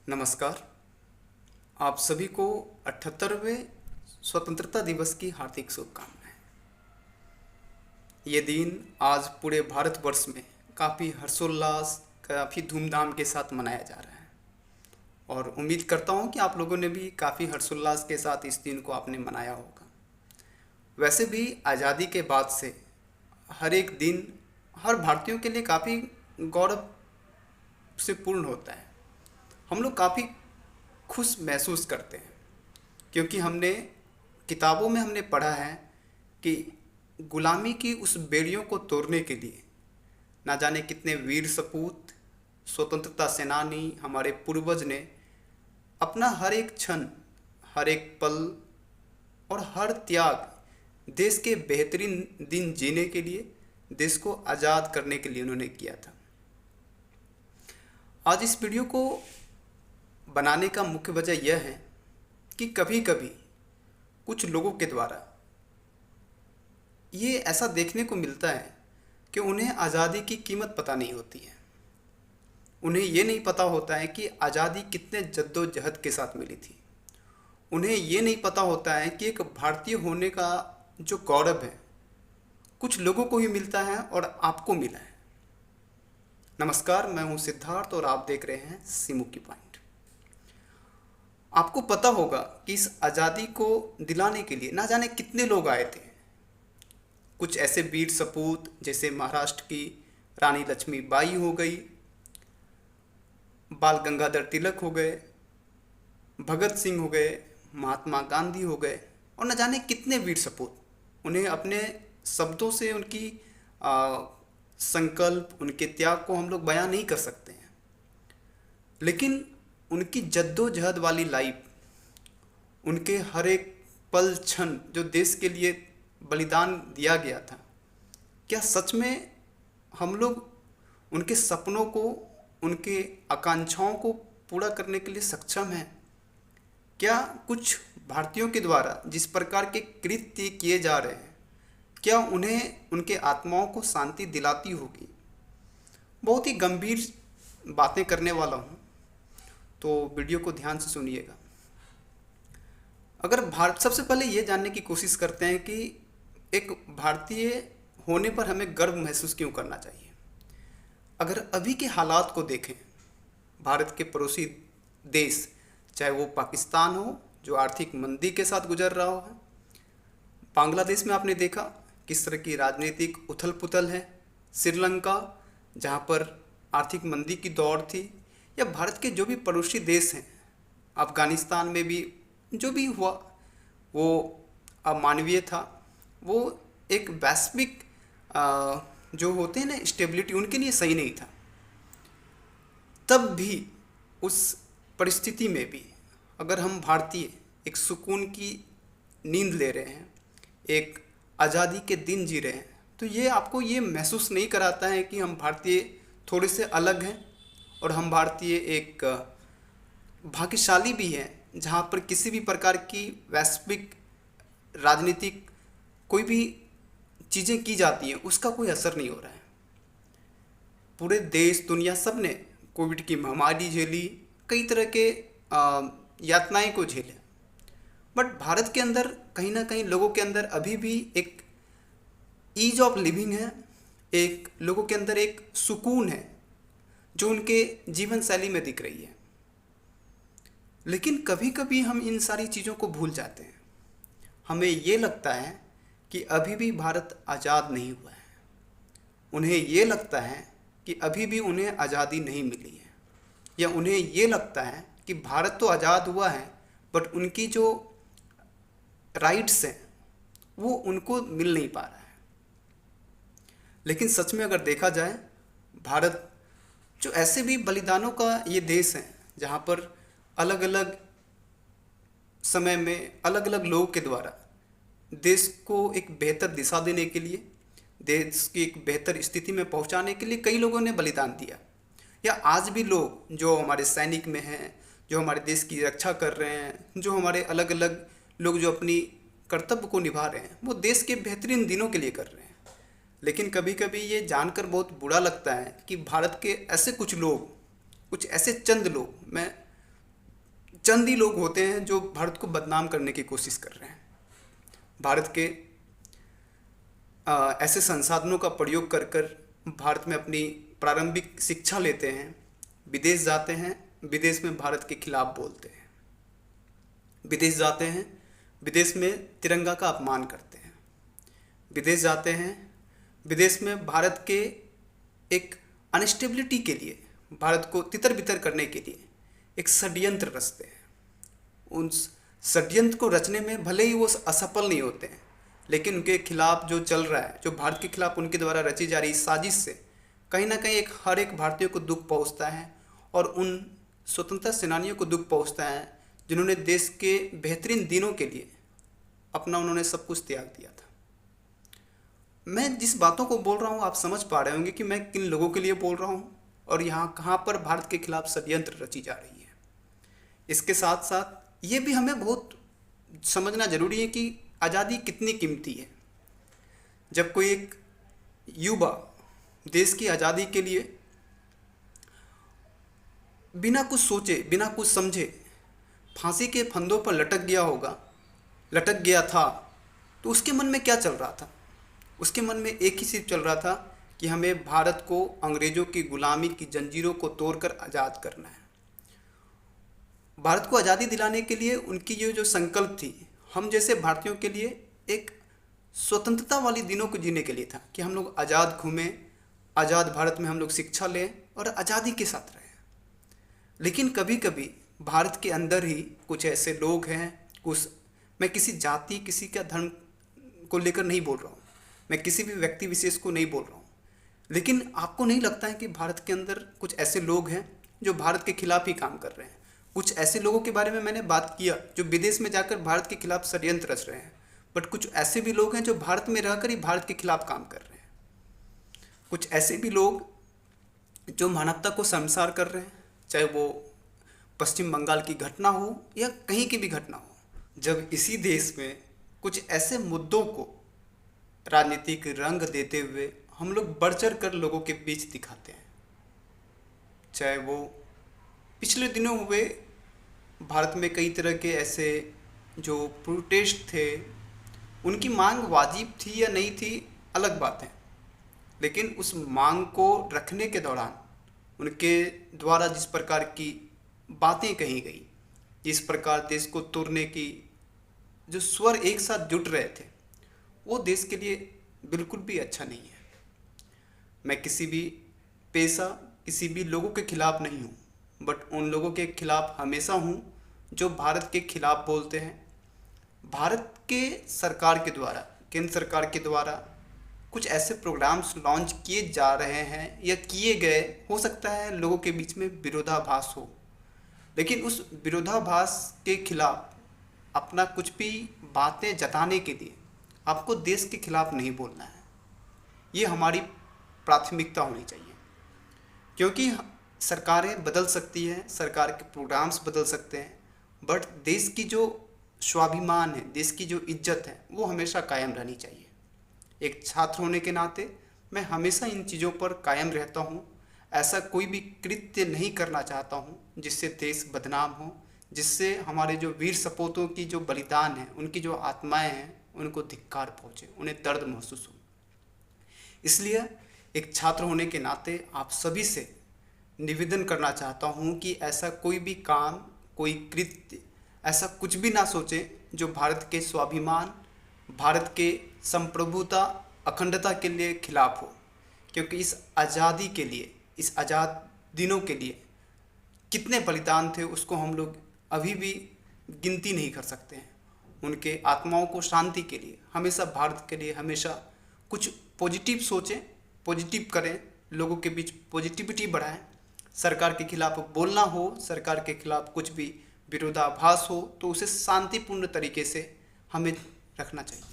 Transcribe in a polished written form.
नमस्कार। आप सभी को 78वें स्वतंत्रता दिवस की हार्दिक शुभकामनाएं। ये दिन आज पूरे भारतवर्ष में काफ़ी हर्षोल्लास, काफ़ी धूमधाम के साथ मनाया जा रहा है और उम्मीद करता हूँ कि आप लोगों ने भी काफ़ी हर्षोल्लास के साथ इस दिन को आपने मनाया होगा। वैसे भी आज़ादी के बाद से हर एक दिन हर भारतीयों के लिए काफ़ी गौरव से पूर्ण होता है। हम लोग काफ़ी खुश महसूस करते हैं क्योंकि हमने किताबों में हमने पढ़ा है कि गुलामी की उस बेड़ियों को तोड़ने के लिए ना जाने कितने वीर सपूत, स्वतंत्रता सेनानी, हमारे पूर्वज ने अपना हर एक क्षण, हर एक पल और हर त्याग देश के बेहतरीन दिन जीने के लिए, देश को आज़ाद करने के लिए उन्होंने किया था। आज इस वीडियो को बनाने का मुख्य वजह यह है कि कभी कभी कुछ लोगों के द्वारा ये ऐसा देखने को मिलता है कि उन्हें आज़ादी की कीमत पता नहीं होती है। उन्हें ये नहीं पता होता है कि आज़ादी कितने जद्दोजहद के साथ मिली थी। उन्हें ये नहीं पता होता है कि एक भारतीय होने का जो गौरव है कुछ लोगों को ही मिलता है और आपको मिला है। नमस्कार, मैं हूँ सिद्धार्थ और आप देख रहे हैं सिमू की पॉइंट। आपको पता होगा कि इस आज़ादी को दिलाने के लिए ना जाने कितने लोग आए थे। कुछ ऐसे वीर सपूत जैसे महाराष्ट्र की रानी लक्ष्मीबाई हो गई, बाल गंगाधर तिलक हो गए, भगत सिंह हो गए, महात्मा गांधी हो गए और न जाने कितने वीर सपूत। उन्हें अपने शब्दों से उनकी संकल्प, उनके त्याग को हम लोग बयां नहीं कर सकते हैं, लेकिन उनकी जद्दोजहद वाली लाइफ, उनके हर एक पल क्षण जो देश के लिए बलिदान दिया गया था, क्या सच में हम लोग उनके सपनों को, उनके आकांक्षाओं को पूरा करने के लिए सक्षम हैं? क्या कुछ भारतीयों के द्वारा जिस प्रकार के कृत्य किए जा रहे हैं, क्या उन्हें उनके आत्माओं को शांति दिलाती होगी? बहुत ही गंभीर बातें करने वाला हूँ, तो वीडियो को ध्यान से सुनिएगा। अगर भारत, सबसे पहले ये जानने की कोशिश करते हैं कि एक भारतीय होने पर हमें गर्व महसूस क्यों करना चाहिए। अगर अभी के हालात को देखें, भारत के पड़ोसी देश, चाहे वो पाकिस्तान हो जो आर्थिक मंदी के साथ गुजर रहा हो, बांग्लादेश में आपने देखा किस तरह की राजनीतिक उथल पुथल है, श्रीलंका जहाँ पर आर्थिक मंदी की दौड़ थी, या भारत के जो भी पड़ोसी देश हैं, अफ़गानिस्तान में भी जो भी हुआ वो अमानवीय था। वो एक वैश्विक जो होते हैं ना स्टेबिलिटी, उनके लिए सही नहीं था। तब भी उस परिस्थिति में भी अगर हम भारतीय एक सुकून की नींद ले रहे हैं, एक आज़ादी के दिन जी रहे हैं, तो ये आपको ये महसूस नहीं कराता है कि हम भारतीय थोड़े से अलग हैं और हम भारतीय एक भाग्यशाली भी हैं जहाँ पर किसी भी प्रकार की वैश्विक राजनीतिक कोई भी चीज़ें की जाती हैं उसका कोई असर नहीं हो रहा है। पूरे देश दुनिया सब ने कोविड की महामारी झेली, कई तरह के यातनाएं को झेले, बट भारत के अंदर कहीं ना कहीं लोगों के अंदर अभी भी एक ईज ऑफ लिविंग है, एक लोगों के अंदर एक सुकून है जो उनके जीवन शैली में दिख रही है। लेकिन कभी कभी हम इन सारी चीज़ों को भूल जाते हैं। हमें ये लगता है कि अभी भी भारत आज़ाद नहीं हुआ है। उन्हें ये लगता है कि अभी भी उन्हें आज़ादी नहीं मिली है, या उन्हें ये लगता है कि भारत तो आज़ाद हुआ है बट उनकी जो राइट्स हैं वो उनको मिल नहीं पा रहा है। लेकिन सच में अगर देखा जाए, भारत जो ऐसे भी बलिदानों का ये देश है जहाँ पर अलग अलग समय में अलग अलग लोगों के द्वारा देश को एक बेहतर दिशा देने के लिए, देश की एक बेहतर स्थिति में पहुंचाने के लिए कई लोगों ने बलिदान दिया। या आज भी लोग जो हमारे सैनिक में हैं, जो हमारे देश की रक्षा कर रहे हैं, जो हमारे अलग अलग लोग जो अपनी कर्तव्य को निभा रहे हैं, वो देश के बेहतरीन दिनों के लिए कर रहे हैं। लेकिन कभी कभी ये जानकर बहुत बुरा लगता है कि भारत के ऐसे कुछ लोग, कुछ ऐसे चंद लोग, मैं चंद ही लोग होते हैं जो भारत को बदनाम करने की कोशिश कर रहे हैं। भारत के ऐसे संसाधनों का प्रयोग कर कर भारत में अपनी प्रारंभिक शिक्षा लेते हैं, विदेश जाते हैं, विदेश में भारत के खिलाफ बोलते हैं, विदेश जाते हैं, विदेश में तिरंगा का अपमान करते हैं, विदेश जाते हैं, विदेश में भारत के एक अनस्टेबिलिटी के लिए, भारत को तितर बितर करने के लिए एक षड्यंत्र रचते हैं। उन षड्यंत्र को रचने में भले ही वो असफल नहीं होते हैं, लेकिन उनके खिलाफ जो चल रहा है, जो भारत के खिलाफ उनके द्वारा रची जा रही साजिश से कहीं ना कहीं हर एक भारतीय को दुख पहुंचता है, और उन स्वतंत्रता सेनानियों को दुख पहुंचता है जिन्होंने देश के बेहतरीन दिनों के लिए उन्होंने सब कुछ त्याग दिया था। मैं जिस बातों को बोल रहा हूँ आप समझ पा रहे होंगे कि मैं किन लोगों के लिए बोल रहा हूँ और यहाँ कहाँ पर भारत के खिलाफ षड्यंत्र रची जा रही है। इसके साथ साथ ये भी हमें बहुत समझना जरूरी है कि आज़ादी कितनी कीमती है। जब कोई एक युवा देश की आज़ादी के लिए बिना कुछ सोचे, बिना कुछ समझे फांसी के फंदों पर लटक गया था, तो उसके मन में क्या चल रहा था? उसके मन में एक ही चीज़ चल रहा था कि हमें भारत को अंग्रेज़ों की गुलामी की जंजीरों को तोड़कर आज़ाद करना है। भारत को आज़ादी दिलाने के लिए उनकी जो संकल्प थी, हम जैसे भारतीयों के लिए एक स्वतंत्रता वाली दिनों को जीने के लिए था कि हम लोग आज़ाद घूमें, आज़ाद भारत में हम लोग शिक्षा लें और आज़ादी के साथ रहें। लेकिन कभी कभी भारत के अंदर ही कुछ ऐसे लोग हैं, मैं किसी जाति, किसी का धर्म को लेकर नहीं बोल रहा हूँ, मैं किसी भी व्यक्ति विशेष को नहीं बोल रहा हूँ, लेकिन आपको नहीं लगता है कि भारत के अंदर कुछ ऐसे लोग हैं जो भारत के खिलाफ ही काम कर रहे हैं? कुछ ऐसे लोगों के बारे में मैंने बात किया जो विदेश में जाकर भारत के खिलाफ षड्यंत्र रच रहे हैं, बट कुछ ऐसे भी लोग हैं जो भारत में रहकर ही भारत के खिलाफ काम कर रहे हैं। कुछ ऐसे भी लोग जो मानवता को शर्मसार कर रहे हैं, चाहे वो पश्चिम बंगाल की घटना हो या कहीं की भी घटना हो। जब इसी देश में कुछ ऐसे मुद्दों को राजनीतिक रंग देते हुए हम लोग बढ़ चढ़ कर लोगों के बीच दिखाते हैं, चाहे वो पिछले दिनों हुए भारत में कई तरह के ऐसे जो प्रोटेस्ट थे, उनकी मांग वाजिब थी या नहीं थी अलग बात है, लेकिन उस मांग को रखने के दौरान उनके द्वारा जिस प्रकार की बातें कही गई, जिस प्रकार देश को तोड़ने की जो स्वर एक साथ जुट रहे थे, वो देश के लिए बिल्कुल भी अच्छा नहीं है। मैं किसी भी पेशा, किसी भी लोगों के खिलाफ नहीं हूँ, बट उन लोगों के खिलाफ हमेशा हूँ जो भारत के खिलाफ बोलते हैं। भारत के सरकार के द्वारा, केंद्र सरकार के द्वारा कुछ ऐसे प्रोग्राम्स लॉन्च किए जा रहे हैं या किए गए, हो सकता है लोगों के बीच में विरोधाभास हो, लेकिन उस विरोधाभास के खिलाफ अपना कुछ भी बातें जताने के लिए आपको देश के खिलाफ नहीं बोलना है। ये हमारी प्राथमिकता होनी चाहिए, क्योंकि सरकारें बदल सकती हैं, सरकार के प्रोग्राम्स बदल सकते हैं, बट देश की जो स्वाभिमान है, देश की जो इज्जत है, वो हमेशा कायम रहनी चाहिए। एक छात्र होने के नाते मैं हमेशा इन चीज़ों पर कायम रहता हूँ। ऐसा कोई भी कृत्य नहीं करना चाहता हूँ जिससे देश बदनाम हो, जिससे हमारे जो वीर सपूतों की जो बलिदान है, उनकी जो आत्माएं हैं, उनको धिक्कार पहुँचे, उन्हें दर्द महसूस हो। इसलिए एक छात्र होने के नाते आप सभी से निवेदन करना चाहता हूँ कि ऐसा कोई भी काम, कोई कृत्य, ऐसा कुछ भी ना सोचें जो भारत के स्वाभिमान, भारत के संप्रभुता, अखंडता के लिए खिलाफ हो, क्योंकि इस आज़ादी के लिए, इस आज़ाद दिनों के लिए कितने बलिदान थे उसको हम लोग अभी भी गिनती नहीं कर सकते हैं। उनके आत्माओं को शांति के लिए हमेशा, भारत के लिए हमेशा कुछ पॉजिटिव सोचें, पॉजिटिव करें, लोगों के बीच पॉजिटिविटी बढ़ाएं। सरकार के खिलाफ बोलना हो, सरकार के खिलाफ कुछ भी विरोधाभास हो, तो उसे शांतिपूर्ण तरीके से हमें रखना चाहिए।